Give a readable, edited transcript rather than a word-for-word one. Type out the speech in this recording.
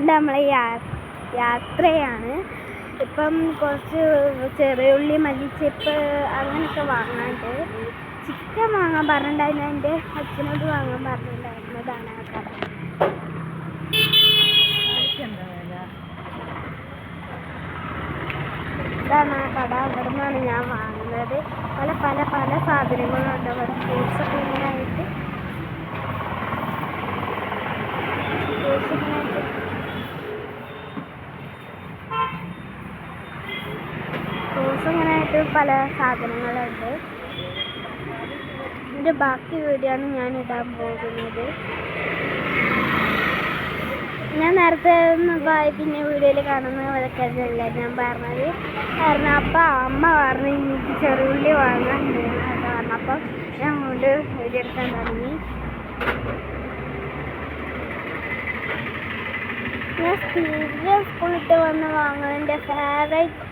അതുകൊണ്ട് നമ്മൾ യാത്രയാണ്. ഇപ്പം കുറച്ച് ചെറിയുള്ളി, മല്ലിച്ചപ്പ് അങ്ങനെയൊക്കെ വാങ്ങാണ്ട്. ചിക്കൻ വാങ്ങാൻ പറഞ്ഞിട്ടുണ്ടായിരുന്നു. എൻ്റെ അച്ഛനോട് വാങ്ങാൻ പറഞ്ഞിട്ടുണ്ടായിരുന്നതാണ് ആ കട. ഇതാണ് ആ കട. അവിടെ നിന്നാണ് ഞാൻ വാങ്ങുന്നത്. പല പല പല സാധനങ്ങളുണ്ട് അവിടെ. ഫ്രൂട്ട്സൊക്കെ ഇങ്ങനെയായിട്ട് പല സാധനങ്ങളുണ്ട്. ഇതിൻ്റെ ബാക്കി വീഡിയോ ആണ് ഞാൻ ഇടാൻ പോകുന്നത്. ഞാൻ നേരത്തെ പിന്നെ വീഡിയോയിൽ കാണുന്ന വിലക്കല്ല ഞാൻ പറഞ്ഞത്. കാരണം അപ്പം അമ്മ പറഞ്ഞു എനിക്ക് ചെറുള്ളി വാങ്ങാൻ പറഞ്ഞപ്പം ഞാൻ കൊണ്ട് വീഡിയോ എടുക്കാൻ തുടങ്ങി. ഞാൻ സ്ഥിരം സ്കൂളിട്ട് വന്ന് വാങ്ങുന്നത് എൻ്റെ ഫേവറേറ്റ്